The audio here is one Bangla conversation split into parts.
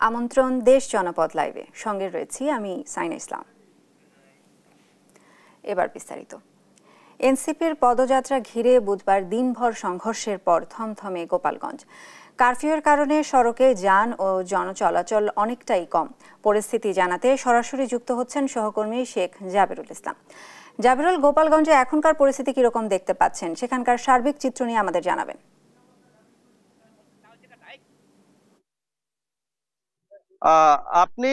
আমন্ত্রণ দেশ জনপদ লাইভে, সঙ্গে রয়েছি আমি সাইনা ইসলাম। এবার বিস্তারিত। এনসিপির পদযাত্রা ঘিরে বুধবার দিনভর সংঘর্ষের পর থমথমে গোপালগঞ্জ। কারফিউয়ের কারণে সড়কে যান ও জনচলাচল অনেকটাই কম। পরিস্থিতি জানাতে সরাসরি যুক্ত হচ্ছেন সহকর্মী শেখ জাবেরুল ইসলাম। জাবেরুল, গোপালগঞ্জে এখনকার পরিস্থিতি কিরকম দেখতে পাচ্ছেন, সেখানকার সার্বিক চিত্র নিয়ে আমাদের জানাবেন। আপনি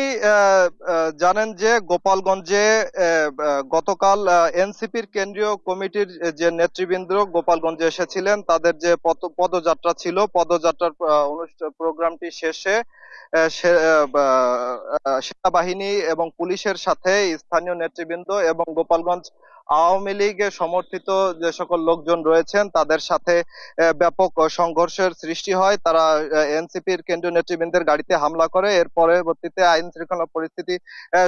জানেন যে গোপালগঞ্জে গতকাল এনসিপির কেন্দ্রীয় কমিটির যে নেতৃবৃন্দ গোপালগঞ্জে এসেছিলেন, তাদের যে পদযাত্রা ছিল, পদযাত্রার প্রোগ্রামটি শেষে সেনাবাহিনী এবং পুলিশের সাথে স্থানীয় নেতৃবৃন্দ এবং গোপালগঞ্জ আওয়ামী লীগের সমর্থিত যে সকল লোকজন রয়েছেন তাদের সাথে ব্যাপক সংঘর্ষের সৃষ্টি হয়। তারা এনসিপির কেন্দ্রীয় নেতৃবৃন্দের গাড়িতে হামলা করে। এর পরবর্তীতে আইন শৃঙ্খলা পরিস্থিতি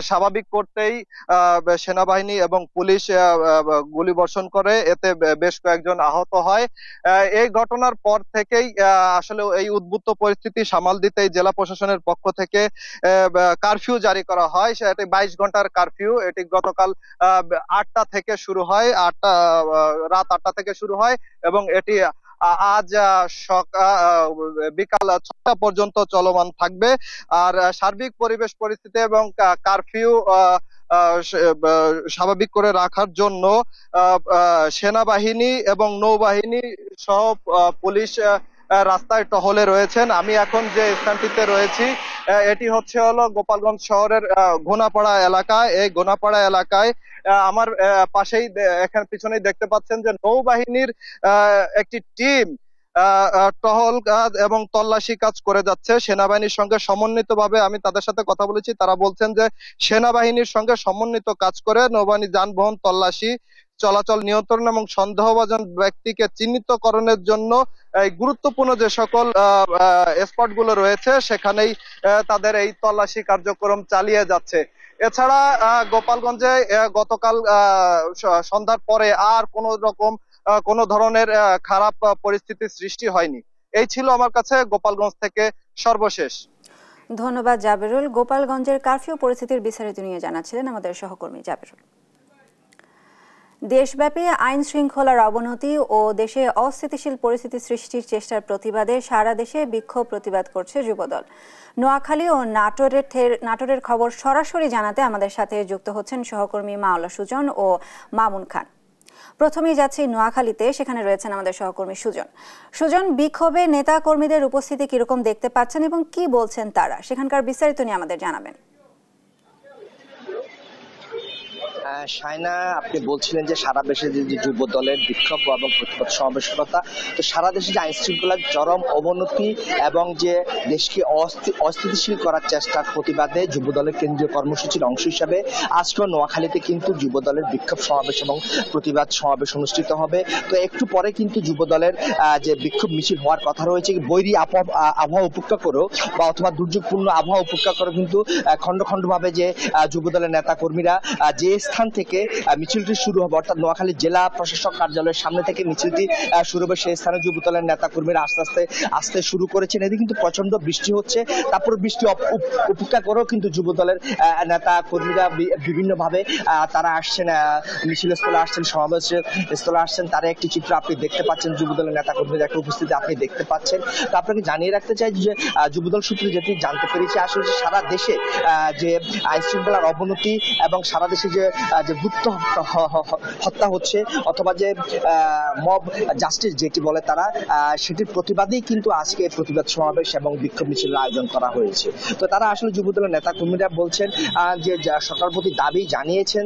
স্বাভাবিক করতেই সেনাবাহিনী এবং পুলিশ গুলিবর্ষণ করে, এতে বেশ কয়েকজন আহত হয়। এই ঘটনার পর থেকেই আসলে এই উদ্বুদ্ধ পরিস্থিতি সামাল দিতেই জেলা প্রশাসনের পক্ষ থেকে কারফিউ জারি করা হয়। এটি 22 ঘন্টার কারফিউ। এটি গতকাল 8টা থেকে শুরু হয়, রাত 8টা থেকে শুরু হয় এবং এটি আজ বিকাল 6টা পর্যন্ত চলমান থাকবে। আর সার্বিক পরিবেশ পরিস্থিতি এবং কারফিউ স্বাভাবিক করে রাখার জন্য সেনাবাহিনী এবং নৌবাহিনী সহ পুলিশ রাস্তায় টহলে রয়েছেন। আমি এখন যে স্থানটিতে রয়েছি এটি হলো গোপালগঞ্জ শহরের ঘোনাপাড়া এলাকা। এই ঘোনাপাড়া এলাকায় আমার পাশেই এখানে পিছনেই দেখতে পাচ্ছেন যে নৌবাহিনীর একটি টিম টহল কাজ এবং তল্লাশি কাজ করে যাচ্ছে সেনাবাহিনীর সঙ্গে সমন্বিতভাবে। আমি তাদের সাথে কথা বলেছি, তারা বলছেন যে সেনাবাহিনীর সঙ্গে সমন্বিত কাজ করে নৌবাহিনী যানবাহন তল্লাশি, চলাচল নিয়ন্ত্রণ এবং সন্দেহভাজন ব্যক্তিকে চিহ্নিতকরণের জন্য গুরুত্বপূর্ণ যে সকল স্পট গুলো রয়েছে সেখানেই তাদের এই তল্লাশি কার্যক্রম চালিয়ে যাচ্ছে। এছাড়া গোপালগঞ্জে গতকাল সন্ধ্যার পরে আর কোনো ধরনের খারাপ পরিস্থিতির সৃষ্টি হয়নি। এই ছিল আমার কাছে গোপালগঞ্জ থেকে সর্বশেষ। ধন্যবাদ জাবেরুল। গোপালগঞ্জের কারফিউ পরিস্থিতির বিস্তারিত নিয়ে জানাচ্ছিলেন আমাদের সহকর্মী জাবেরুল। দেশব্যাপী আইন শৃঙ্খলার অবনতি ও দেশে অস্থিতিশীল পরিস্থিতি সৃষ্টির চেষ্টার প্রতিবাদে সারা দেশে বিক্ষোভ প্রতিবাদ করছে যুবদল। নোয়াখালী ও নাটোরের খবর সরাসরি জানাতে আমাদের সাথে যুক্ত হচ্ছেন সহকর্মী মাওলা সুজন ও মামুন খান। প্রথমেই যাচ্ছি নোয়াখালীতে, সেখানে রয়েছেন আমাদের সহকর্মী সুজন। বিক্ষোভে নেতা কর্মীদের উপস্থিতি কিরকম দেখতে পাচ্ছেন এবং কি বলছেন তারা, সেখানকার বিস্তারিত নিয়ে আমাদের জানাবেন। শায়না, আপনি বলছিলেন যে সারা দেশে যে যুব দলের বিক্ষোভ এবং প্রতিবাদ সমাবেশের কথা, তো সারা দেশে যে আইন শৃঙ্খলার চরম অবনতি এবং যে দেশকে অস্থিতিশীল করার চেষ্টার প্রতিবাদে যুব দলের কেন্দ্রীয় কর্মসূচির অংশ হিসাবে আজকে নোয়াখালীতে কিন্তু যুব দলের বিক্ষোভ সমাবেশ এবং প্রতিবাদ সমাবেশ অনুষ্ঠিত হবে। তো একটু পরে কিন্তু যুব দলের যে বিক্ষোভ মিছিল হওয়ার কথা রয়েছে, বৈরী আবহাওয়া উপেক্ষা করেও বা অথবা দুর্যোগপূর্ণ আবহাওয়া উপেক্ষা করে কিন্তু খন্ড খন্ড ভাবে যে যুব দলের নেতা কর্মীরা যে স্থান থেকে মিছিলটি শুরু হবে, অর্থাৎ নোয়াখালী জেলা প্রশাসক কার্যালয়ের সামনে থেকে মিছিলটি শুরু হবে, সেই স্থানে যুব দলের নেতা কর্মীরা আস্তে আস্তে আসতে শুরু করেছেন। এদিকে কিন্তু প্রচন্ড বৃষ্টি হচ্ছে, তারপর বৃষ্টি উপেক্ষা করেও কিন্তু যুব দলের নেতা কর্মীরা বিভিন্ন ভাবে তারা আসছেন, মিছিল স্থলে আসছেন, সমাবেশ স্থলে আসছেন। তারা একটি চিত্র আপনি দেখতে পাচ্ছেন, যুব দলের নেতা কর্মীদের একটা উপস্থিতি আপনি দেখতে পাচ্ছেন। তো আপনাকে জানিয়ে রাখতে চাই যে যুবদল সূত্রে যেটি জানতে পেরেছি, আসলে সারা দেশে যে আইন শৃঙ্খলার অবনতি এবং সারা দেশে যে গুপ্ত হত্যা হচ্ছে অথবা যে মব জাস্টিস যেটি বলে তারা, সেটির প্রতিবাদেই কিন্তু আজকে প্রতিবাদ সমাবেশ এবং বিক্ষোভ মিছিলের আয়োজন করা হয়েছে। তো তারা আসলে যুবদলের নেতা কর্মীরা বলছেন যে সরকারের প্রতি দাবি জানিয়েছেন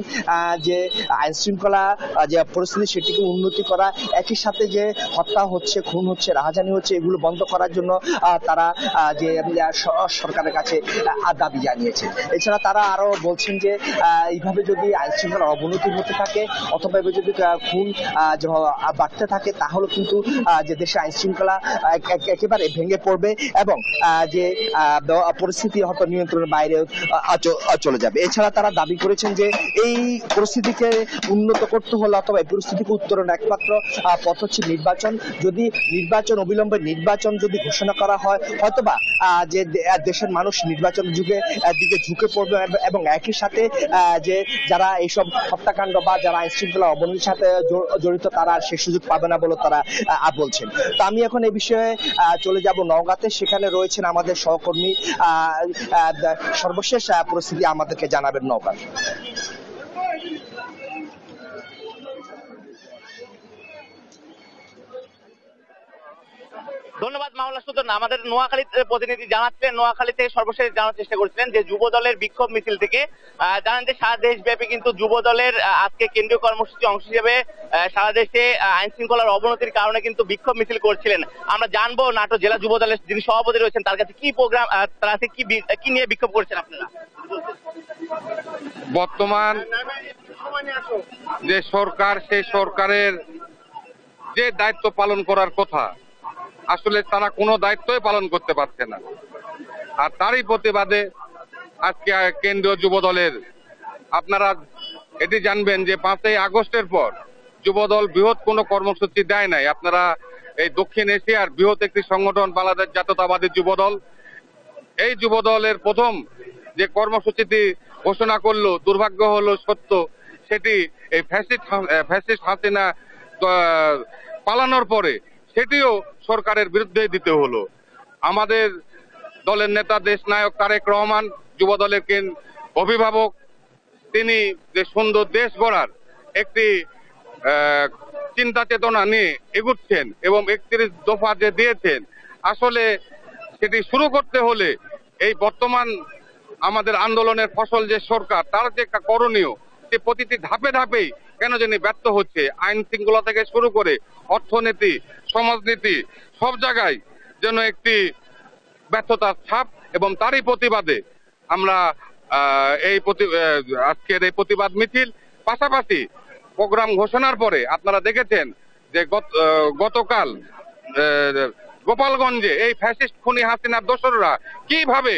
যে আইন শৃঙ্খলা যে পরিস্থিতি সেটিকে উন্নতি করা, একই সাথে যে হত্যা হচ্ছে, খুন হচ্ছে, রাহাজানি হচ্ছে, এগুলো বন্ধ করার জন্য তারা যে সরকারের কাছে দাবি জানিয়েছেন। এছাড়া তারা আরো বলছেন যে এইভাবে যদি আইন শৃঙ্খলা অবনতি হতে থাকে অথবা যদি খুন বাড়তে থাকে তাহলে কিন্তু যে দেশের আইন শৃঙ্খলা একেবারে ভেঙে পড়বে এবং যে পরিস্থিতি হয়তো নিয়ন্ত্রণের বাইরে চলে যাবে। এছাড়া তারা দাবি করেছেন যে এই পরিস্থিতিকে উন্নত করতে হলে অথবা এই পরিস্থিতিকে উত্তরণের একমাত্র পথ হচ্ছে নির্বাচন। যদি নির্বাচন অবিলম্বে নির্বাচন যদি ঘোষণা করা হয় হয়তোবা যে দেশের মানুষ নির্বাচন দিকে ঝুঁকে পড়বে এবং একই সাথে যে যারা এইসব হত্যাকাণ্ড বা যারা আইন শৃঙ্খলা অবনতির সাথে জড়িত তারা আর সে সুযোগ পাবে না বলে তারা বলছেন। তো আমি এখন এই বিষয়ে চলে যাব নওগাঁতে, সেখানে রয়েছেন আমাদের সহকর্মী, সর্বশেষ পরিস্থিতি আমাদেরকে জানাবেন নওগাঁ। ধন্যবাদ মাওলা সুদন। আমাদের নোয়াখালী প্রতিনিধি জানাচ্ছেন, নোয়াখালী থেকে সর্বশেষ জানার চেষ্টা করছিলেন যে যুব দলের বিক্ষোভ মিছিল থেকে জানেন যে সারা দেশব্যাপী কিন্তু যুব দলের আজকে কেন্দ্রীয় কর্মসূচি অংশ হিসেবে সারা দেশে আইন শৃঙ্খলার অবনতির কারণে কিন্তু বিক্ষোভ মিছিল করছিলেন। আমরা জানবো নাটোর জেলা যুব দলের যিনি সভাপতি রয়েছেন তার কাছে কি প্রোগ্রাম, তার কাছে কি নিয়ে বিক্ষোভ করছেন আপনারা? বর্তমান যে সরকার, সেই সরকারের যে দায়িত্ব পালন করার কথা আসলে তারা কোনো দায়িত্বই পালন করতে পারছে না। আর তারই প্রতিবাদে আজকে কেন্দ্রীয় যুব দলের, আপনারা এটি জানবেন যে 5ই আগস্টের পর যুবদল বৃহৎ কোনো কর্মসূচি দেয় নাই। আপনারা এই দক্ষিণ এশিয়ার বৃহৎ একটি সংগঠন বাংলাদেশ জাতীয়তাবাদী যুবদল, এই যুবদলের প্রথম যে কর্মসূচিটি ঘোষণা করলো, দুর্ভাগ্য হলো সত্য, সেটি এই ফ্যাসিস্ট হাসিনা পালানোর পরে সেটিও সরকারের বিরুদ্ধে দিতে হলো। আমাদের দলের নেতা দেশ নায়ক তারেক রহমান, যুব দলের অভিভাবক, তিনি যে সুন্দর দেশ গড়ার একটি চিন্তা চেতনা নিয়ে এগুচ্ছেন এবং 31 দফা যে দিয়েছেন, আসলে সেটি শুরু করতে হলে এই বর্তমান আমাদের আন্দোলনের ফসল যে সরকার, তার যে করণীয়, যে প্রতিটি ধাপে ধাপেই কেন জানি ব্যর্থ হচ্ছে। আইন শৃঙ্খলা থেকে শুরু করে অর্থনীতি, সমাজনীতি, সব জায়গায় যেন একটি ব্যর্থতার ছাপ, এবং তারই প্রতিবাদে আমরা আজকের এই প্রতিবাদ মিছিল। পাশাপাশি প্রোগ্রাম ঘোষণার পরে আপনারা দেখেছেন যে গতকাল গোপালগঞ্জে এই ফ্যাসিস্ট খুনি হাসিনার দোসররা কিভাবে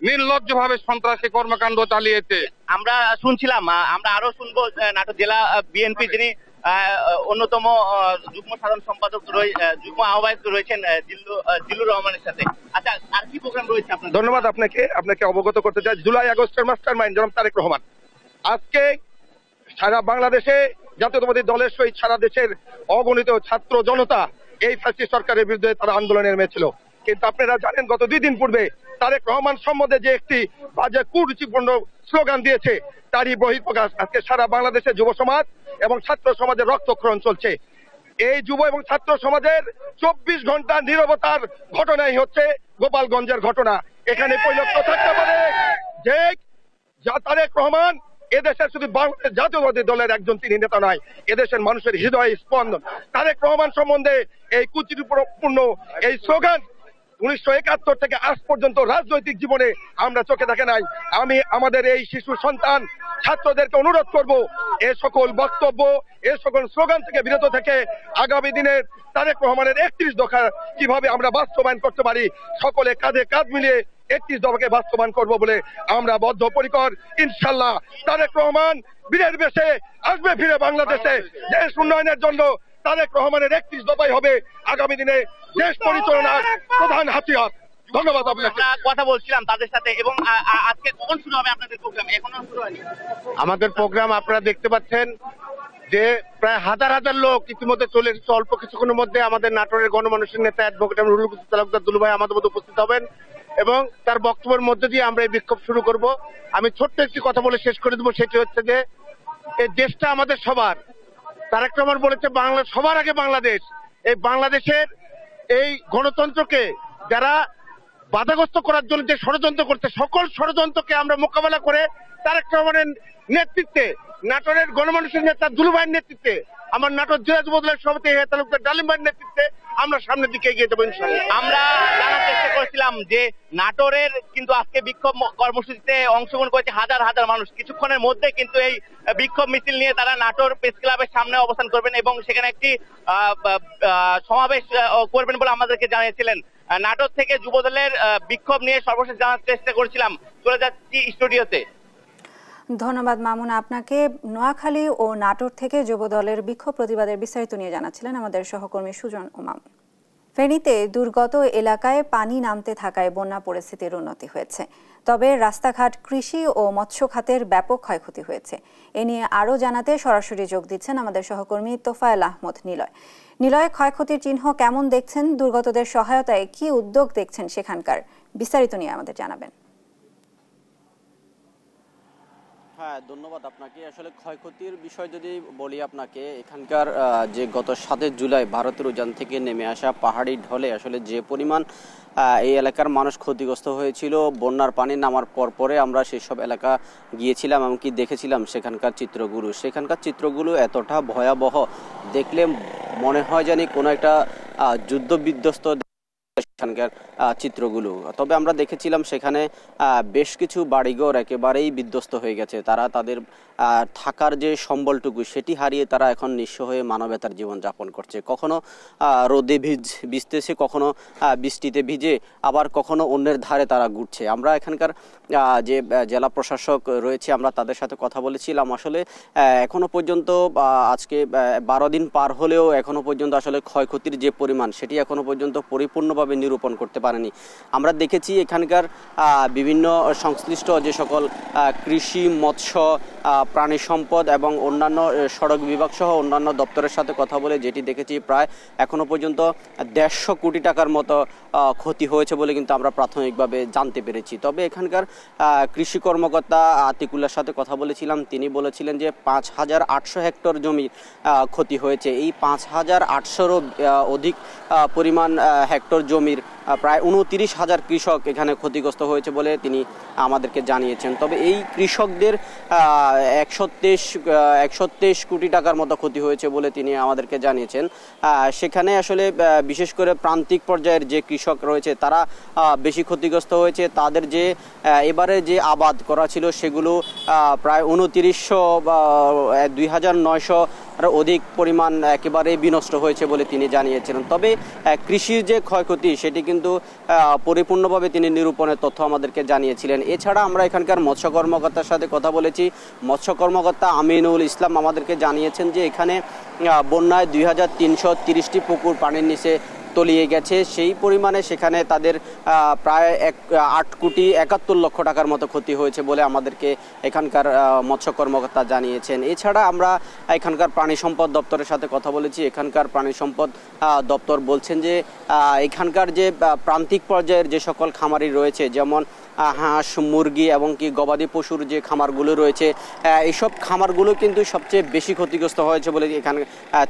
নির্লজ্জভাবে সন্ত্রাসী কর্মকাণ্ড চালিয়েছে আমরা শুনছিলাম। আমরা আরো শুনবো নাটোর জেলা বিএনপি যিনি অন্যতম যুগ্ম সাধারণ সম্পাদক, যুগ্ম আহ্বায়ক রয়েছেন জিল্লুর রহমানের সাথে। আচ্ছা, আর কি প্রোগ্রাম রয়েছে আপনার? ধন্যবাদ আপনাকে অবগত করতে চাই, জুলাই আগস্টের মাস্টার মাইন্ড জনাব তারেক রহমান আজকে সারা বাংলাদেশে জাতীয়তাবাদী দলের সহিত সারা দেশের অগণিত ছাত্র জনতা এই ফ্যাসিস্ট সরকারের বিরুদ্ধে তারা আন্দোলনে নেমেছিল। কিন্তু আপনারা জানেন গত 2 দিন পূর্বে তারেক রহমান সম্বন্ধে যে একটি বাজে কুরুচিপূর্ণ স্লোগান দিয়েছে, তারই বহিঃপ্রকাশ আজকে সারা বাংলাদেশে যুব সমাজ এবং ছাত্র সমাজের রক্তক্ষরণ চলছে। এই যুব এবং ছাত্র সমাজের 24 ঘন্টা নীরবতার ঘটনাই হচ্ছে গোপালগঞ্জের ঘটনা। এখানে পরিলক্ষিত থাকতে পারে যে তারেক রহমান এদেশের শুধু বাংলাদেশ জাতীয়তাবাদী দলের একজন তিনি নেতা নয়, এদেশের মানুষের হৃদয় স্পন্দন। তারেক রহমান সম্বন্ধে এই কুচিপূর্ণ এই স্লোগান 1971 থেকে আজ পর্যন্ত রাজনৈতিক জীবনে আমরা চোখে দেখে নাই। আমি আমাদের এই শিশু সন্তান ছাত্রদেরকে অনুরোধ করব, এ সকল বক্তব্য, এ সকল স্লোগান থেকে বিরত থেকে আগামী দিনের তারেক রহমানের 31 দফা কিভাবে আমরা বাস্তবায়ন করতে পারি, সকলে কাঁধে কাঁধ মিলিয়ে 31 দফাকে বাস্তবায়ন করব বলে আমরা বদ্ধপরিকর। ইনশাল্লাহ তারেক রহমান বীরের বেশে আসবে ফিরে বাংলাদেশে। দেশ উন্নয়নের জন্য তারেক রহমানের 31 দফাই হবে আগামী দিনে দেশ পরিচালনার প্রধান হাতিয়ার। ধন্যবাদ আপনাকে। কথা বলছিলাম তাদের সাথে। এবং আজকে কখন শুরু হবে আপনাদের প্রোগ্রাম? এখনো শুরু হয়নি। আমাদের প্রোগ্রাম আপনারা দেখতে পাচ্ছেন যে প্রায় হাজার হাজার লোক ইতিমধ্যে চলে এসেছে। অল্প কিছুক্ষণের মধ্যে আমাদের নাটোরের গণমানুষের নেতা অ্যাডভোকেট রুহুল কবির তালুকদার দুলু ভাই আমাদের মধ্যে উপস্থিত হবেন এবং তার বক্তব্যের মধ্যে দিয়ে আমরা এই বিক্ষোভ শুরু করব। আমি ছোট্ট একটি কথা বলে শেষ করে দেবো, সেটি হচ্ছে যে এই দেশটা আমাদের সবার। তারেক রহমান বলেছে বাংলা সবার আগে বাংলাদেশ। এই বাংলাদেশের এই গণতন্ত্রকে যারা বাধাগ্রস্ত করার জন্য যে ষড়যন্ত্র করছে, সকল ষড়যন্ত্রকে আমরা মোকাবেলা করে তারেক রহমানের নেতৃত্বে, নাটোরের গণমানুষের নেতা দুলু ভাইয়ের নেতৃত্বে আমার নাটোর জেলা যুবদলের সভাপতি হেয়া তালুকদার ডালিম ভাইয়ের নেতৃত্বে আমরা সামনের দিকে এগিয়ে যাবো ইনশাআল্লাহ। আমরা জানার চেষ্টা করেছিলাম যে নাটোরের কিন্তু আজকে বিক্ষোভ কর্মসূচিতে অংশগ্রহণ করেছে হাজার হাজার মানুষ। কিছুক্ষণের মধ্যে কিন্তু এই বিক্ষোভ মিছিল নিয়ে তারা নাটোর প্রেস ক্লাবের সামনে অবস্থান করবেন এবং সেখানে একটি সমাবেশ করবেন বলে আমাদেরকে জানিয়েছিলেন। নাটোর থেকে যুবদলের বিক্ষোভ নিয়ে সর্বশেষ জানার চেষ্টা করেছিলাম। চলে যাচ্ছি স্টুডিওতে। ধন্যবাদ মামুন আপনাকে। নোয়াখালী ও নাটোর থেকে যুবদলের বিক্ষোভ প্রতিবাদের বিস্তারিত নিয়ে জানাচ্ছিলেন আমাদের সহকর্মী সুজন ও মামুন। ফেনীতে দুর্গত এলাকায় পানি নামতে থাকায় বন্যা পরিস্থিতির উন্নতি হয়েছে, তবে রাস্তাঘাট, কৃষি ও মৎস্য খাতের ব্যাপক ক্ষয়ক্ষতি হয়েছে। এ নিয়ে আরও জানাতে সরাসরি যোগ দিচ্ছেন আমাদের সহকর্মী তোফায়েল আহমদ নিলয়। নিলয়, ক্ষয়ক্ষতির চিহ্ন কেমন দেখছেন? দুর্গতদের সহায়তায় কি উদ্যোগ দেখছেন সেখানকার? বিস্তারিত নিয়ে আমাদের জানাবেন। হ্যাঁ, ধন্যবাদ আপনাকে। আসলে ক্ষয়ক্ষতির বিষয় যদি বলি আপনাকে, এখানকার যে গত 7 জুলাই ভারতের উজান থেকে নেমে আসা পাহাড়ি ঢলে আসলে যে পরিমাণ এই এলাকার মানুষ ক্ষতিগ্রস্ত হয়েছিল বন্যার পানি নামার পরে আমরা সেই সব এলাকা গিয়েছিলাম, এমনকি দেখেছিলাম সেখানকার চিত্রগুলো এতটা ভয়াবহ, দেখলে মনে হয় জানি কোনো একটা যুদ্ধ বিধ্বস্ত সেখানকার চিত্রগুলো। তবে আমরা দেখেছিলাম সেখানে বেশ কিছু বাড়িঘর একেবারেই বিধ্বস্ত হয়ে গেছে। তারা তাদের থাকার যে সম্বলটুকু সেটি হারিয়ে তারা এখন নিঃস্ব হয়ে মানবেতর জীবন যাপন করছে। কখনো রোদে ভিজতেছে, কখনো বৃষ্টিতে ভিজে, আবার কখনো অন্যের ধারে তারা ঘুরছে। আমরা এখানকার যে জেলা প্রশাসক রয়েছে আমরা তাদের সাথে কথা বলেছিলাম। আসলে এখনো পর্যন্ত আজকে 12 দিন পার হলেও এখনো পর্যন্ত আসলে ক্ষয়ক্ষতির যে পরিমাণ সেটি এখনো পর্যন্ত পরিপূর্ণভাবে নিরূপণ করতে পারেনি। আমরা দেখেছি এখানকার বিভিন্ন সংশ্লিষ্ট যে সকল কৃষি, মৎস্য, প্রাণী সম্পদ এবং অন্যান্য সড়ক বিভাগ সহ অন্যান্য দপ্তরের সাথে কথা বলে যেটি দেখেছি, প্রায় এখনো পর্যন্ত 150 কোটি টাকার মতো ক্ষতি হয়েছে বলে কিন্তু আমরা প্রাথমিকভাবে জানতে পেরেছি। তবে এখানকার কৃষি কর্মকর্তা আতিকুল্লার সাথে কথা বলেছিলাম, তিনি বলেছিলেন যে 5800 হেক্টর জমি ক্ষতি হয়েছে। এই 5800-এরও অধিক পরিমাণ হেক্টর জমির প্রায় 29,000 কৃষক এখানে ক্ষতিগ্রস্ত হয়েছে বলে তিনি আমাদেরকে জানিয়েছেন। তবে এই কৃষকদের 123 কোটি টাকার মতো ক্ষতি হয়েছে বলে তিনি আমাদেরকে জানিয়েছেন। সেখানে আসলে বিশেষ করে প্রান্তিক পর্যায়ের যে কৃষক রয়েছে তারা বেশি ক্ষতিগ্রস্ত হয়েছে। তাদের যে এবারে যে আবাদ করা ছিল সেগুলো প্রায় 2900-2900 অধিক পরিমাণ একেবারে বিনষ্ট হয়েছে বলে তিনি জানিয়েছিলেন। তবে কৃষির যে ক্ষয়ক্ষতি সেটি কিন্তু পরিপূর্ণভাবে তিনি নিরূপণের তথ্য আমাদেরকে জানিয়েছিলেন। এছাড়া আমরা এখানকার মৎস্য কর্মকর্তার সাথে কথা বলেছি। মৎস্য কর্মকর্তা আমিনুল ইসলাম আমাদেরকে জানিয়েছেন যে এখানে বন্যায় 2330টি পুকুর পানির নিচে তলিয়ে গেছে। সেই পরিমাণে সেখানে তাদের প্রায় 8,71,00,000 টাকার মতো ক্ষতি হয়েছে বলে আমাদেরকে এখানকার মৎস্য কর্মকর্তা জানিয়েছেন। এছাড়া আমরা এখানকার প্রাণী সম্পদ দপ্তরের সাথে কথা বলেছি। এখানকার প্রাণী সম্পদ দপ্তর বলছেন যে এখানকার যে প্রান্তিক পর্যায়ের যে সকল খামারি রয়েছে, যেমন হাঁস, মুরগি এবং কি গবাদি পশুর যে খামারগুলো রয়েছে, এইসব খামারগুলো কিন্তু সবচেয়ে বেশি ক্ষতিগ্রস্ত হয়েছে বলে এখানে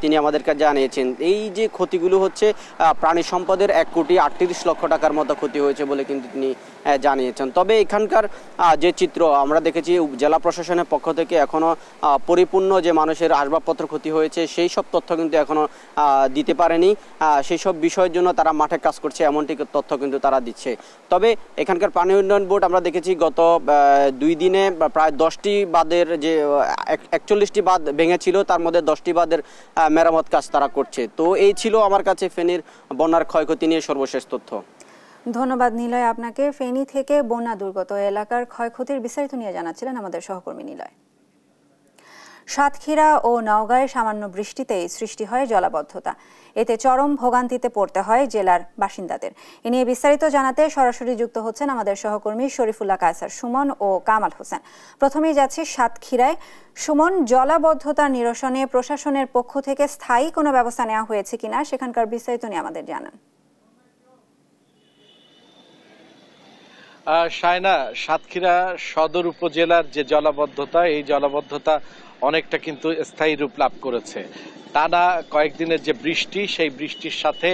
তিনি আমাদেরকে জানিয়েছেন। এই যে ক্ষতিগুলো হচ্ছে প্রাণী সম্পদের 1,38,00,000 টাকার মতো ক্ষতি হয়েছে বলে কিন্তু তিনি জানিয়েছেন। তবে এখানকার যে চিত্র আমরা দেখেছি, জেলা প্রশাসনের পক্ষ থেকে এখনো পরিপূর্ণ যে মানুষের আসবাবপত্র ক্ষতি হয়েছে সেই সব তথ্য কিন্তু এখনো দিতে পারেনি। সেই সব বিষয়ের জন্য তারা মাঠে কাজ করছে এমনটি তথ্য কিন্তু তারা দিচ্ছে। তবে এখানকার পানি উন্নয়ন বোর্ড আমরা দেখেছি গত 2 দিনে প্রায় 10টি বাঁধের যে 41টি বাঁধ ভেঙেছিল তার মধ্যে 10টি বাঁধের মেরামত কাজ তারা করছে। তো এই ছিল আমার কাছে ফেনীর বন্যার ক্ষয়ক্ষতি নিয়ে সর্বশেষ তথ্য। ধন্যবাদ নিলয় আপনাকে। ফেনী থেকে বন্যা দুর্গত এলাকার ক্ষয়ক্ষতির বিস্তারিত নিয়ে জানাচ্ছিলেন আমাদের সহকর্মী নিলয়। সাতক্ষীরা ও নওগাঁয় সামান্য বৃষ্টিতেই সৃষ্টি হয় জলাবদ্ধতা। এতে চরম ভোগান্তিতে পড়তে হয় জেলার বাসিন্দাদের। এ নিয়ে বিস্তারিত জানাতে সরাসরি যুক্ত হচ্ছেন আমাদের সহকর্মী শরীফুল্লাহ কায়সার সুমন ও কামাল হোসেন। প্রথমেই যাচ্ছি সাতক্ষীরায়। সুমন, জলাবদ্ধতা নিরসনে প্রশাসনের পক্ষ থেকে স্থায়ী কোনো ব্যবস্থা নেওয়া হয়েছে কিনা সেখানকার বিস্তারিত নিয়ে আমাদের জানান। সায়না, সাতক্ষীরা সদর উপজেলার যে জলাবদ্ধতা, এই জলাবদ্ধতা অনেকটা কিন্তু স্থায়ী রূপ লাভ করেছে। টানা কয়েকদিনের যে বৃষ্টি, সেই বৃষ্টির সাথে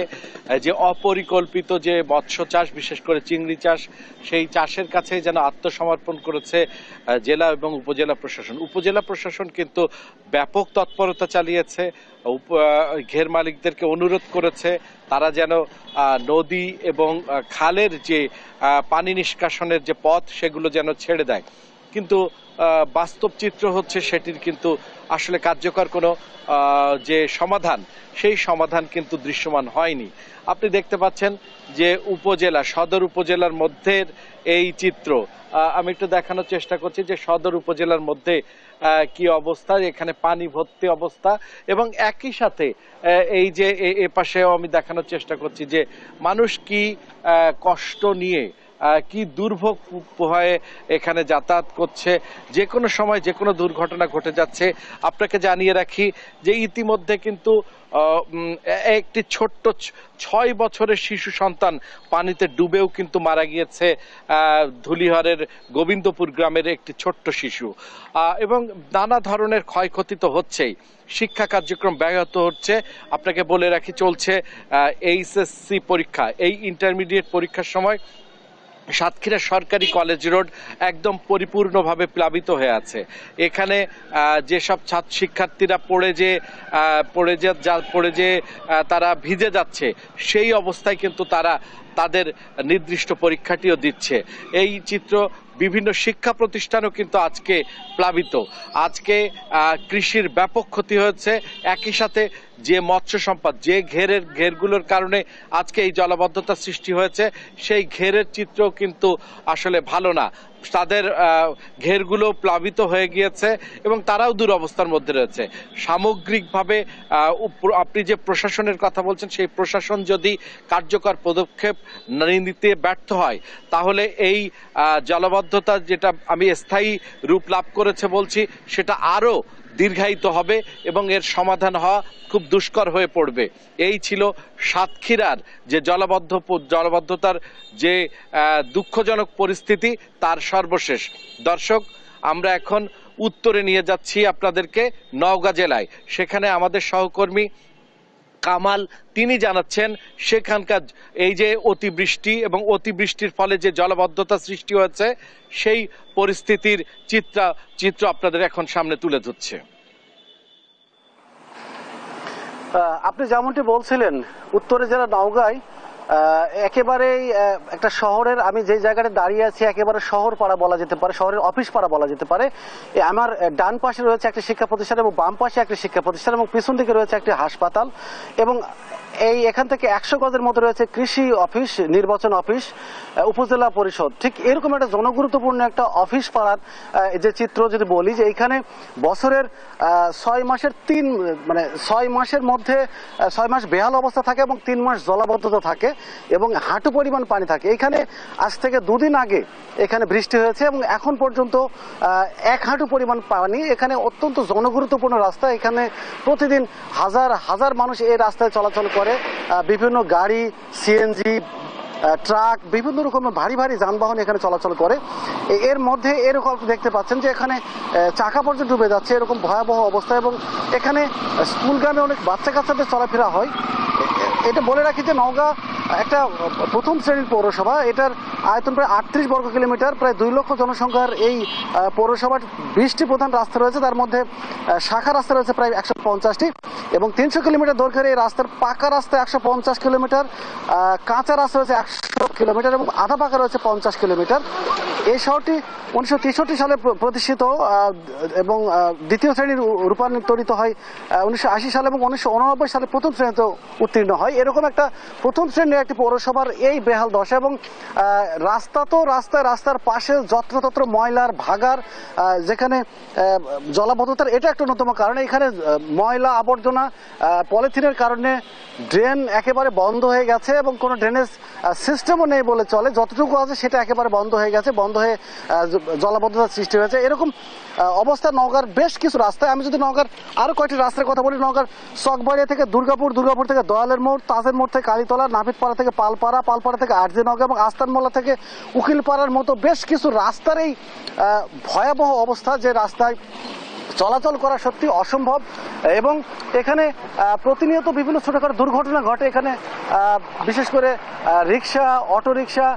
যে অপরিকল্পিত যে মৎস্য চাষ, বিশেষ করে চিংড়ি চাষ, সেই চাষের কাছে যেন আত্মসমর্পণ করেছে জেলা এবং উপজেলা প্রশাসন। উপজেলা প্রশাসন কিন্তু ব্যাপক তৎপরতা চালিয়েছে, ঘের মালিকদেরকে অনুরোধ করেছে তারা যেন নদী এবং খালের যে পানি নিষ্কাশনের যে পথ সেগুলো যেন ছেড়ে দেয়। কিন্তু বাস্তব চিত্র হচ্ছে সেটির কিন্তু আসলে কার্যকর কোনো যে সমাধান, সেই সমাধান কিন্তু দৃশ্যমান হয়নি। আপনি দেখতে পাচ্ছেন যে উপজেলা, সদর উপজেলার মধ্যে এই চিত্র আমি একটু দেখানোর চেষ্টা করছি যে সদর উপজেলার মধ্যে কি অবস্থা, এখানে পানি ভর্তি অবস্থা, এবং একই সাথে এই যে এ পাশেও আমি দেখানোর চেষ্টা করছি যে মানুষ কি কষ্ট নিয়ে, কি দুর্ভোগ হয়ে এখানে যাতায়াত করছে। যে কোনো সময় যে কোনো দুর্ঘটনা ঘটে যাচ্ছে। আপনাকে জানিয়ে রাখি যে ইতিমধ্যে কিন্তু একটি ছোট্ট 6 বছরের শিশু সন্তান পানিতে ডুবেও কিন্তু মারা গিয়েছে ধুলিহারের গোবিন্দপুর গ্রামের একটি ছোট্ট শিশু। এবং নানা ধরনের ক্ষয়ক্ষতি তো হচ্ছেই, শিক্ষা কার্যক্রম ব্যাহত হচ্ছে। আপনাকে বলে রাখি চলছে এইচএসসি পরীক্ষা, এই ইন্টারমিডিয়েট পরীক্ষার সময় সাতক্ষীরা সরকারি কলেজ রোড একদম পরিপূর্ণভাবে প্লাবিত হয়ে আছে। এখানে যেসব ছাত্র শিক্ষার্থীরা পড়ে যে তারা ভিজে যাচ্ছে, সেই অবস্থায় কিন্তু তারা তাদের নির্দিষ্ট পরীক্ষাটিও দিচ্ছে। এই চিত্র বিভিন্ন শিক্ষা প্রতিষ্ঠানও কিন্তু আজকে প্লাবিত। আজকে কৃষির ব্যাপক ক্ষতি হয়েছে, একই সাথে যে মৎস্য সম্পদ, যে ঘেরগুলোর কারণে আজকে এই জলাবদ্ধতা সৃষ্টি হয়েছে, সেই ঘেরের চিত্র কিন্তু আসলে ভালো না। তাদের ঘেরগুলো প্লাবিত হয়ে গিয়েছে এবং তারাও দুরবস্থার মধ্যে রয়েছে। সামগ্রিকভাবে আপনি যে প্রশাসনের কথা বলছেন, সেই প্রশাসন যদি কার্যকর পদক্ষেপ নিতে ব্যর্থ হয়, তাহলে এই জলাবদ্ধতা যেটা আমি স্থায়ী রূপ লাভ করেছে বলছি, সেটা আরও দীর্ঘায়িত হবে এবং এর সমাধান হওয়া খুব দুষ্কর হয়ে পড়বে। এই ছিল সাতক্ষীরার যে জলাবদ্ধতার যে দুঃখজনক পরিস্থিতি, তার সর্বশেষ। দর্শক, আমরা এখন উত্তরে নিয়ে যাচ্ছি আপনাদেরকে, নওগাঁ জেলায়। সেখানে আমাদের সহকর্মী কামাল তিনি জানাচ্ছেন সেখানকার এই যে অতিবৃষ্টি এবং অতিবৃষ্টির ফলে যে জলাবদ্ধতা সৃষ্টি হয়েছে, সেই পরিস্থিতির চিত্র আপনাদের এখন সামনে তুলে ধরছে। আপনি যেমনটি বলছিলেন, উত্তরে জেলা নওগাঁয় একেবারেই একটা শহরের, আমি যে জায়গাটা দাঁড়িয়ে আছি একেবারে শহর পাড়া বলা যেতে পারে, শহরের অফিস পাড়া বলা যেতে পারে। আমার ডান পাশে রয়েছে একটি শিক্ষা প্রতিষ্ঠান এবং বাম পাশে একটি শিক্ষা প্রতিষ্ঠান এবং পিছন দিকে রয়েছে একটি হাসপাতাল এবং এখান থেকে 100 গজের মতো রয়েছে কৃষি অফিস, নির্বাচন অফিস, উপজেলা পরিষদ। ঠিক এরকম একটা জনগুরুত্বপূর্ণ একটা অফিস পাড়ার যে চিত্র যদি বলি, যে এইখানে বছরের 6 মাসের মধ্যে 6 মাস বেহাল অবস্থা থাকে এবং 3 মাস জলাবদ্ধতা থাকে এবং হাঁটু পরিমাণ পানি থাকে। এখানে আজ থেকে 2 দিন আগে এখানে বৃষ্টি হয়েছে এবং এখন পর্যন্ত 1 হাঁটু পরিমাণ পানি। এখানে অত্যন্ত জনগুরুত্বপূর্ণ রাস্তা, এখানে প্রতিদিন হাজার হাজার মানুষ এই রাস্তায় চলাচল করে। বিভিন্ন গাড়ি, সিএনজি, ট্রাক, বিভিন্ন রকমের ভারী ভারী যানবাহন এখানে চলাচল করে। এর মধ্যে এরকম দেখতে পাচ্ছেন যে এখানে চাকা পর্যন্ত ডুবে যাচ্ছে, এরকম ভয়াবহ অবস্থা। এবং এখানে স্কুলগামী অনেক বাচ্চা কাচ্চাদের চলাফেরা হয়। এটা বলে রাখি যে নওগাঁ একটা প্রথম শ্রেণীর পৌরসভা, এটার আয়তন প্রায় 38 বর্গ কিলোমিটার, প্রায় 2 লক্ষ জনসংখ্যার এই পৌরসভার 20টি প্রধান রাস্তা রয়েছে, তার মধ্যে শাখা রাস্তা রয়েছে প্রায় 150টি এবং 300 কিলোমিটার দৈর্ঘ্যের এই রাস্তার পাকা রাস্তা 150 কিলোমিটার, কাঁচা রাস্তা রয়েছে 100 কিলোমিটার এবং আধা পাকা রয়েছে 50 কিলোমিটার। এই শহরটি 1963 সালে প্রতিষ্ঠিত এবং দ্বিতীয় শ্রেণীর রূপান্তরিত হয় 1980 সালে এবং 1989 সালে প্রথম শ্রেণীতে উত্তীর্ণ হয়। এরকম একটা প্রথম শ্রেণীর একটি পৌরসভার এই বেহাল দশা এবং রাস্তার পাশে যত্রতত্র ময়লার ভাগার, যেখানে জলাবদ্ধতার এটা একটা অন্যতম কারণ। এখানে ময়লা আবর্জনা পলিথিনের কারণে ড্রেন একেবারে বন্ধ হয়ে গেছে এবং কোনো ড্রেনেজ সিস্টেমও নেই বলে চলে, যতটুকু আছে সেটা একেবারে বন্ধ হয়ে গেছে, বন্ধ হয়ে জলাবদ্ধতার সৃষ্টি হয়েছে। এরকম অবস্থা নওগাঁর বেশ কিছু রাস্তায়। আমি যদি নওগাঁর আরও কয়েকটি রাস্তার কথা বলি, নওগাঁর চকবাড়িয়া থেকে দুর্গাপুর, দুর্গাপুর থেকে দয়ালের মোড়, তাজের মোড় থেকে কালীতলা, নাপিতপাড়া থেকে পালপাড়া, পালপাড়া থেকে আরজে নওগাঁ এবং আস্তানমোল্লা থেকে উকিলপাড়ার মতো বেশ কিছু রাস্তার এই ভয়াবহ অবস্থা, যে রাস্তায় চলাচল করা সত্যি অসম্ভব এবং এখানে প্রতিনিয়ত বিভিন্ন ছোটখাটো দুর্ঘটনা ঘটে। এখানে বিশেষ করে রিক্সা, অটো রিক্সা,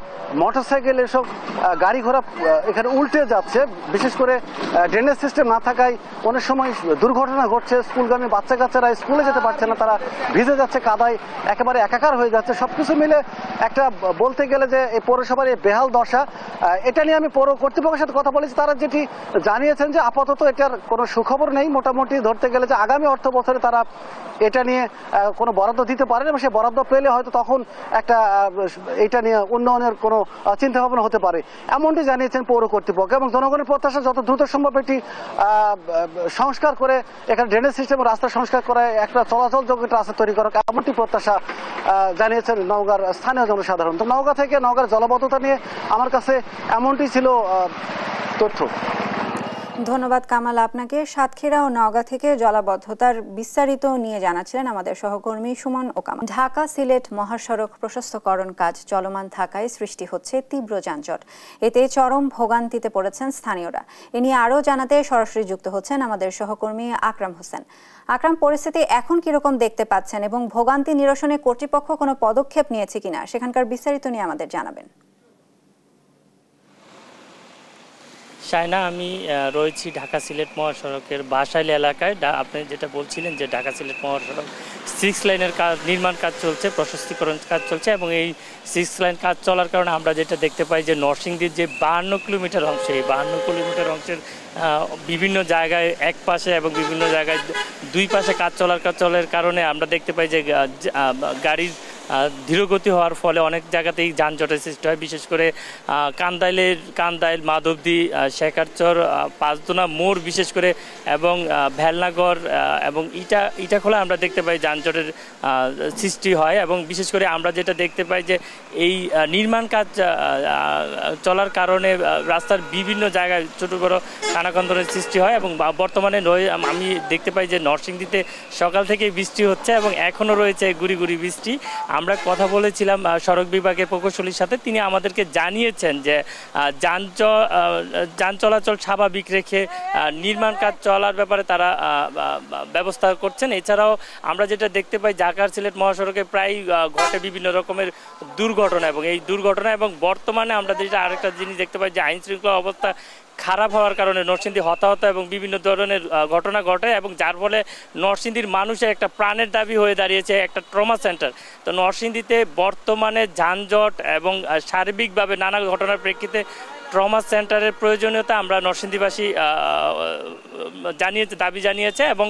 মোটরসাইকেল এসব গাড়ি ঘোড়া এখানে উল্টে যাচ্ছে। বিশেষ করে ড্রেনেজ সিস্টেম না থাকায় অনেক সময় দুর্ঘটনা ঘটছে। স্কুলগামী বাচ্চা কাচ্চারা স্কুলে যেতে পারছে না, তারা ভিজে যাচ্ছে, কাদায় একেবারে একাকার হয়ে যাচ্ছে। সবকিছু মিলে একটা বলতে গেলে যে এই পৌরসভার এই বেহাল দশা, এটা নিয়ে আমি পৌর কর্তৃপক্ষের সাথে কথা বলেছি। তারা যেটি জানিয়েছেন যে আপাতত এটার কোনো সুখবর নেই। মোটামুটি ধরতে গেলে যে আগামী অর্থ বছরে তারা এটা নিয়ে কোনো বরাদ্দ দিতে পারেন এবং সেই বরাদ্দ পেলে হয়তো তখন একটা এটা নিয়ে উন্নয়নের কোনো চিন্তা ভাবনা হতে পারে, এমনটি জানিয়েছেন পৌর কর্তৃপক্ষ। এবং জনগণের প্রত্যাশা যত দ্রুত সম্ভব এটি সংস্কার করে এখানে ড্রেনেজ সিস্টেম ও রাস্তা সংস্কার করে একটা চলাচলযোগ্য রাস্তা তৈরি করা, এমনটি প্রত্যাশা জানিয়েছেন নওগাঁর স্থানীয় জনসাধারণ। তো নওগাঁ থেকে নওগাঁর জলাবদ্ধতা নিয়ে আমার কাছে এমনটি ছিল তথ্য। ধন্যবাদ কামাল আপনাকে। সাতক্ষীরা ও নওগাঁ থেকে জলাবদ্ধতার বিস্তারিত নিয়ে জানাচ্ছিলেন আমাদের সহকর্মী সুমন ও কামাল। ঢাকা সিলেট মহাসড়ক প্রশস্তকরণ কাজ চলমান থাকায় সৃষ্টি হচ্ছে তীব্র যানজট। এতে চরম ভোগান্তিতে পড়েছেন স্থানীয়রা। এ নিয়ে আরও জানাতে সরাসরি যুক্ত হচ্ছেন আমাদের সহকর্মী আকরাম হোসেন। আকরাম, পরিস্থিতি এখন কিরকম দেখতে পাচ্ছেন এবং ভোগান্তি নিরসনে কর্তৃপক্ষ কোনো পদক্ষেপ নিয়েছে কিনা সেখানকার বিস্তারিত নিয়ে আমাদের জানাবেন। শায়না, আমি রয়েছি ঢাকা সিলেট মহাসড়কের বাসাইল এলাকায়। আপনি যেটা বলছিলেন যে ঢাকা সিলেট মহাসড়ক 6 লাইনের কাজ, নির্মাণ কাজ চলছে, প্রশস্তীকরণ কাজ চলছে এবং এই 6 লাইন কাজ চলার কারণে আমরা যেটা দেখতে পাই যে নরসিংদীর যে 52 কিলোমিটার অংশ, এই 52 কিলোমিটার অংশের বিভিন্ন জায়গায় এক পাশে এবং বিভিন্ন জায়গায় দুই পাশে কাজ চলার কারণে আমরা দেখতে পাই যে গাড়ির ধীরগতি হওয়ার ফলে অনেক জায়গাতেই যানজটের সৃষ্টি হয়। বিশেষ করে কান্দাইল, মাধবদী, শেখারচর, পাঁচদোনা মোড় বিশেষ করে এবং ভেলনাগর এবং ইটাখোলা আমরা দেখতে পাই যানজটের সৃষ্টি হয়। এবং বিশেষ করে আমরা যেটা দেখতে পাই যে এই নির্মাণ কাজ চলার কারণে রাস্তার বিভিন্ন জায়গায় ছোটো বড়ো কানাকন্দনের সৃষ্টি হয়। এবং বর্তমানে আমি দেখতে পাই যে নরসিংদীতে সকাল থেকেই বৃষ্টি হচ্ছে এবং এখনও রয়েছে গুড়ি গুড়ি বৃষ্টি। আমরা কথা বলেছিলাম সড়ক বিভাগের প্রকৌশলীর সাথে, তিনি আমাদেরকে জানিয়েছেন যে যান চলাচল স্বাভাবিক রেখে নির্মাণ কাজ চলার ব্যাপারে তারা ব্যবস্থা করছেন। এছাড়াও আমরা যেটা দেখতে পাই ঢাকা সিলেট মহাসড়কে প্রায় ঘটে বিভিন্ন রকমের দুর্ঘটনা এবং এই দুর্ঘটনা এবং বর্তমানে আমরা যেটা আরেকটা জিনিস দেখতে পাই যে আইন শৃঙ্খলা অবস্থা খারাপ হওয়ার কারণে নরসিংদী হতাহত এবং বিভিন্ন ধরনের ঘটনা ঘটে এবং যার ফলে নরসিংদীর মানুষের একটা প্রাণের দাবি হয়ে দাঁড়িয়েছে একটা ট্রমা সেন্টার। তো নরসিংদীতে বর্তমানে যানজট এবং সার্বিকভাবে নানা ঘটনার প্রেক্ষিতে ট্রমা সেন্টারের প্রয়োজনীয়তা আমরা নরসিংদীবাসী দাবি জানিয়েছে এবং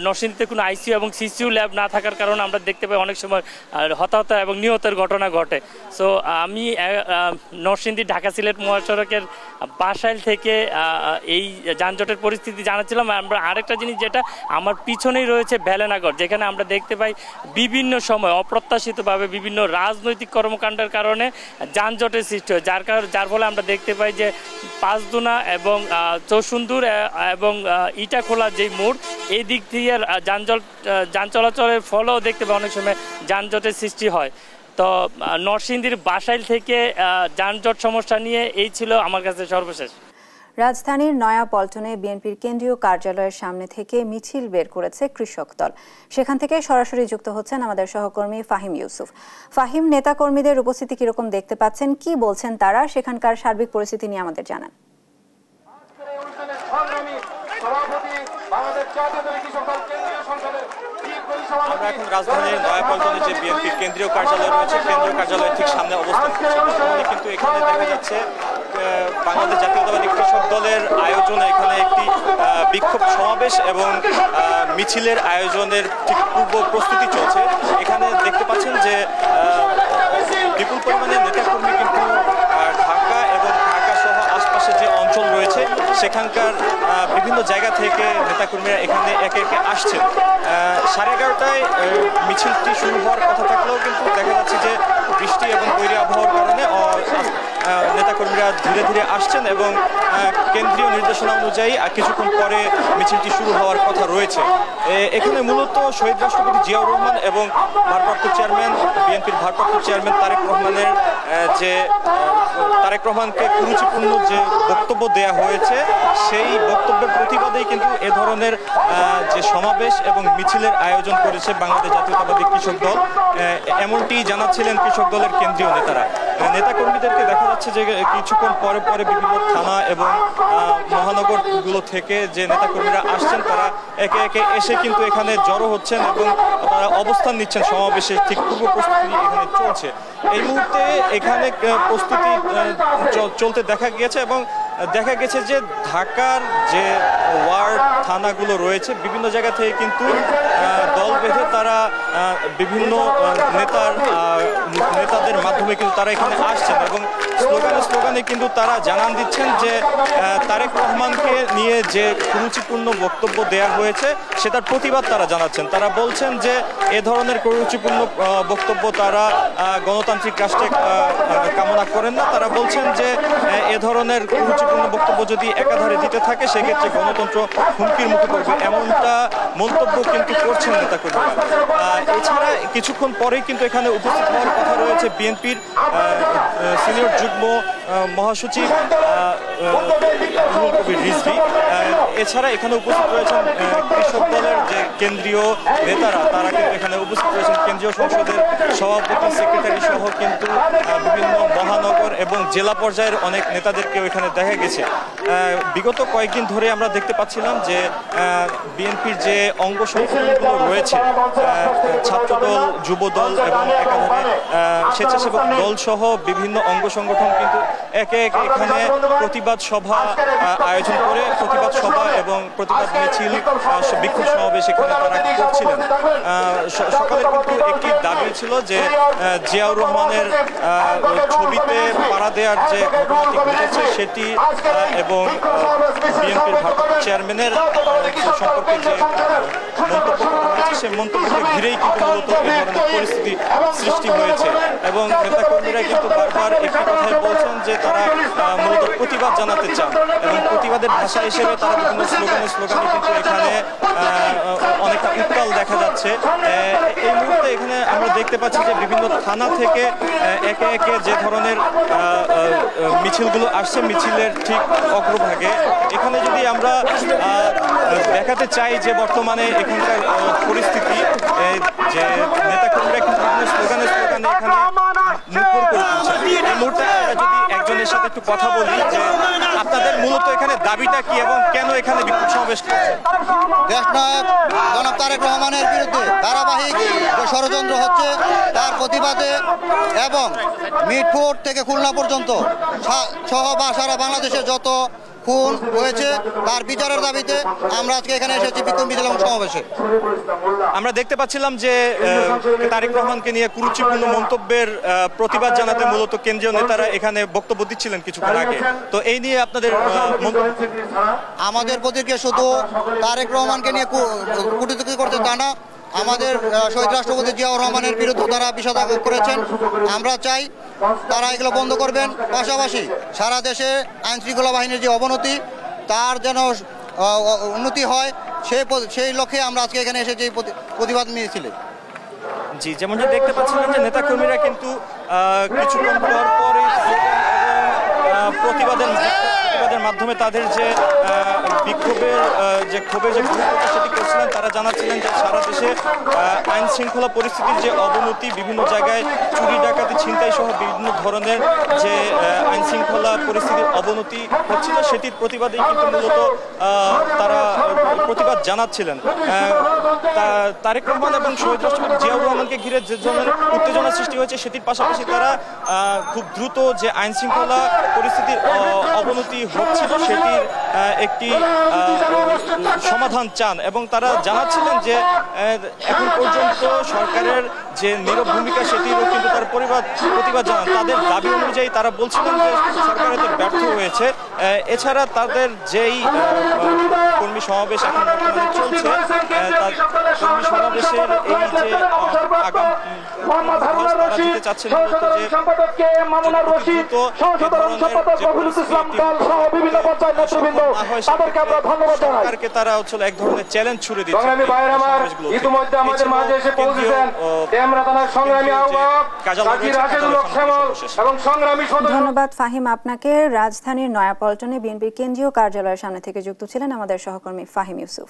নরসিংদীতে কোনো আইসিইউ এবং সিসিইউ ল্যাব না থাকার কারণে আমরা দেখতে পাই অনেক সময় হতাহত এবং নিহতের ঘটনা ঘটে। সো আমি নরসিংদী ঢাকা সিলেট মহাসড়কের বাসাইল থেকে এই যানজটের পরিস্থিতি জানাচ্ছিলাম। আমরা আরেকটা জিনিস যেটা আমার পিছনেই রয়েছে ভেলেনাগর, যেখানে আমরা দেখতে পাই বিভিন্ন সময় অপ্রত্যাশিতভাবে বিভিন্ন রাজনৈতিক কর্মকাণ্ডের কারণে যানজটের সৃষ্টি হয়, যার ফলে আমরা দেখতে পাই যে পাঁচদোনা এবং চৌসুন্দর এবং ইটাখোলা যে মোড় এই দিক থেকে যান চলাচলের ফলেও দেখতে পাই অনেক সময় যানজটের সৃষ্টি হয়। তো নরসিংদীর বাসাইল থেকে যানজট সমস্যা নিয়ে এই ছিল আমার কাছে সর্বশেষ। রাজধানীর নয়াপল্টনে বিএনপির কেন্দ্রীয় কার্যালয়ের সামনে থেকে মিছিল বের করেছে কৃষক দল। সেখান থেকে সরাসরি যুক্ত হচ্ছেন আমাদের সহকর্মী ফাহিম ইউসুফ। ফাহিম, নেতাকর্মীদের উপস্থিতি কিরকম দেখতে পাচ্ছেন, কি বলছেন তারা, সেখানকার সার্বিক পরিস্থিতি নিয়ে আমাদের জানান। আমরা এখন রাজধানীর নয়াপল্টনে যে বিএনপির কেন্দ্রীয় কার্যালয় রয়েছে, কেন্দ্রীয় কার্যালয়ের ঠিক সামনে অবস্থান করছি। বর্তমানে কিন্তু এখানে দেখা যাচ্ছে বাংলাদেশ জাতীয়তাবাদী কৃষক দলের আয়োজনে এখানে একটি বিক্ষোভ সমাবেশ এবং মিছিলের আয়োজনের ঠিক পূর্ব প্রস্তুতি চলছে। এখানে দেখতে পাচ্ছেন যে বিপুল পরিমাণে নেতাকর্মী কিন্তু ঢাকা এবং ঢাকা সহ আশপাশে যে অঞ্চল রয়েছে সেখানকার বিভিন্ন জায়গা থেকে নেতাকর্মীরা এখানে একে একে আসছেন। 11:30টায় মিছিলটি শুরু হওয়ার কথা থাকলেও কিন্তু দেখা যাচ্ছে যে বৃষ্টি এবং বৈরী আবহাওয়ার কারণে নেতাকর্মীরা ধীরে ধীরে আসছেন এবং কেন্দ্রীয় নির্দেশনা অনুযায়ী কিছুক্ষণ পরে মিছিলটি শুরু হওয়ার কথা রয়েছে। এখানে মূলত শহীদ রাষ্ট্রপতি জিয়াউর রহমান এবং বিএনপির ভারপ্রাপ্ত চেয়ারম্যান তারেক রহমানের যে তারেক রহমানকে কুরুচিপূর্ণ যে বক্তব্য দেয়া হয়েছে সেই বক্তব্যের প্রতিবাদেই কিন্তু এ ধরনের যে সমাবেশ এবং মিছিলের আয়োজন করেছে বাংলাদেশ জাতীয়তাবাদী কৃষক দল। এমনটি জানাচ্ছিলেন কৃষক দলের কেন্দ্রীয় নেতারা। নেতাকর্মীদেরকে দেখা যাচ্ছে যে কিছুক্ষণ পরে পরে বিভিন্ন থানা এবং মহানগরগুলো থেকে যে নেতাকর্মীরা আসছেন তারা একে একে এসে কিন্তু এখানে জড়ো হচ্ছেন এবং তারা অবস্থান নিচ্ছেন সমাবেশের ঠিক পূর্ব প্রস্তুতি এখানে চলছে। এই মুহূর্তে এখানে প্রস্তুতি চলতে দেখা গিয়েছে এবং দেখা গেছে যে ঢাকার যে ওয়ার্ড থানাগুলো রয়েছে বিভিন্ন জায়গা থেকে কিন্তু দল বেঁধে তারা বিভিন্ন নেতাদের মাধ্যমে কিন্তু তারা এখানে আসছেন এবং স্লোগানে কিন্তু তারা জানান দিচ্ছেন যে তারেক রহমানকে নিয়ে যে কুরুচিপূর্ণ বক্তব্য দেয়া হয়েছে সেটার প্রতিবাদ তারা জানাচ্ছেন। তারা বলছেন যে এ ধরনের কুরুচিপূর্ণ বক্তব্য তারা গণতান্ত্রিক রাষ্ট্রে কামনা করেন না। তারা বলছেন যে এ ধরনের কুরুচিপূর্ণ বক্তব্য যদি একাধারে দিতে থাকে সেক্ষেত্রে গণতন্ত্র হুমকির মুখে পড়বে, এমনটা মন্তব্য কিন্তু করছেন নেতাকর্মীরা। এছাড়া কিছুক্ষণ পরেই কিন্তু এখানে উপস্থিত হওয়ার কথা রয়েছে বিএনপির সিনিয়র যুগ্ম মহাসচিব রুহুল কবির রিজভী। এছাড়া এখানে উপস্থিত রয়েছেন কৃষক দলের যে কেন্দ্রীয় নেতারা, তারা কিন্তু এখানে উপস্থিত রয়েছেন। কেন্দ্রীয় সংসদের সভাপতি, সেক্রেটারি সহ কিন্তু বিভিন্ন মহানগর এবং জেলা পর্যায়ের অনেক নেতাদেরকেও এখানে দেখা গেছে। বিগত কয়েকদিন ধরে আমরা দেখতে পাচ্ছিলাম যে বিএনপির যে অঙ্গ সংগঠনগুলো রয়েছে, ছাত্রদল, যুবদল এবং একাধারে স্বেচ্ছাসেবক দল সহ বিভিন্ন অঙ্গ সংগঠন কিন্তু একে একে এখানে প্রতিবাদ সভা আয়োজন করে প্রতিবাদ সভা এবং প্রতিবাদ মিছিল, বিক্ষোভ সমাবেশ এখানে তারা করছিলেন। সকালে কিন্তু একটি দাবি ছিল যে জিয়াউর রহমানের ছবিতে পাড়া দেওয়ার যে ঘটনাটি ঘটেছে সেটি এবং বিএনপির ভারপ্রাপ্ত চেয়ারম্যানের সম্পর্কে যে মন্তব্য করা হয়েছে সেই মন্তব্যকে ঘিরেই কিন্তু মূলত এই ধরনের পরিস্থিতি সৃষ্টি হয়েছে এবং নেতাকর্মীরা কিন্তু বারবার একটি কথাই বলছেন যে তারা মূলত প্রতিবাদ জানাতে চান এবং প্রতিবাদের ভাষা হিসেবে তারা বিভিন্ন স্লোগানে কিন্তু এখানে অনেকটা উত্তাল দেখা যাচ্ছে। এই মুহূর্তে এখানে আমরা দেখতে পাচ্ছি যে বিভিন্ন থানা থেকে একে একে যে ধরনের মিছিলগুলো আসছে মিছিলের ঠিক অগ্রভাগে এখানে যদি আমরা দেখাতে চাই যে বর্তমানে এখানকার পরিস্থিতি, যে নেতাকর্মীরা কিন্তু বিভিন্ন স্লোগানে এখানে মুখর করে তুলছে। এই মুহূর্তে আমরা যদি একজনের সাথে একটু কথা বলি যে আপনাদের মূলত এখানে দাবিটা কি এবং কেন এখানে বিক্ষোভ সমাবেশ করছে? দেশনায়ক জনাব তারেক রহমানের বিরুদ্ধে ধারাবাহিক যে ষড়যন্ত্র হচ্ছে তার প্রতিবাদে এবং মিরপুর থেকে খুলনা পর্যন্ত সহ বা সারা বাংলাদেশে যত খুন হয়েছে তার বিচারের দাবিতে আমরা আজকে এখানে এসেছি বিক্ষোভ মিছিল এবং সমাবেশে। আমরা দেখতে পাচ্ছিলাম যে তারেক রহমানকে নিয়ে কুরুচিপূর্ণ মন্তব্যের প্রতিবাদ জানাতে মূলত কেন্দ্রীয় নেতারা এখানে বক্তব্য দিচ্ছিলেন কিছুক্ষণ আগে। তো এই নিয়ে আপনাদের আমাদের প্রতিক্রিয়া শুধু তারেক রহমানকে নিয়ে কটূক্তি করতে তা না, আমাদের শহীদ রাষ্ট্রপতি জিয়াউর রহমানের বিরুদ্ধে তারা বিষাদাঘাত করেছেন। আমরা চাই তারা এগুলো বন্ধ করবেন, পাশাপাশি সারা দেশে আইন শৃঙ্খলা বাহিনীর যে অবনতি তার যেন উন্নতি হয় সেই লক্ষ্যে আমরা আজকে এখানে এসেছি প্রতিবাদ মিছিলে। জি, যেমন যে দেখতে পাচ্ছিলেন যে নেতাকর্মীরা কিন্তু কিছুক্ষণ পরে প্রতিবাদের মাধ্যমে তাদের যে বিক্ষোভের যে গুরুত্বটা সেটি করছিলেন। তারা জানাচ্ছিলেন যে সারা দেশে আইন শৃঙ্খলা পরিস্থিতির যে অবনতি, বিভিন্ন জায়গায় চুরি ডাকাতি ছিনতাই সহ বিভিন্ন ধরনের যে আইন শৃঙ্খলা পরিস্থিতির অবনতি হচ্ছিল সেটির প্রতিবাদেই কিন্তু মূলত তারা প্রতিবাদ জানাচ্ছিলেন। তারেক রহমান এবং শহীদ রাষ্ট্রপতি জিয়াউর রহমানকে ঘিরে যে ধরনের উত্তেজনা সৃষ্টি হয়েছে সেটির পাশাপাশি তারা খুব দ্রুত যে আইন শৃঙ্খলা পরিস্থিতির অবনতি হচ্ছিল সেটির একটি সমাধান চান এবং তারা জানাচ্ছিলেন যে এখন পর্যন্ত সরকারের যে নীরব ভূমিকা সেটিরও কিন্তু তার প্রতিবাদ জানান। তাদের দাবি অনুযায়ী তারা বলছিলেন যে সরকার এতে ব্যর্থ হয়েছে। এছাড়া তাদের যেই কর্মী সমাবেশ এখন বর্তমানে চলছে, কর্মী সমাবেশের এই যে আগাম তারা দিতে চাচ্ছেন সরকারকে তারা এক ধরনের চ্যালেঞ্জ ছুড়ে দিচ্ছে। ধন্যবাদ ফাহিম আপনাকে। রাজধানীর নয়াপল্টনে বিএনপির কেন্দ্রীয় কার্যালয়ের সামনে থেকে যুক্ত ছিলেন আমাদের সহকর্মী ফাহিম ইউসুফ।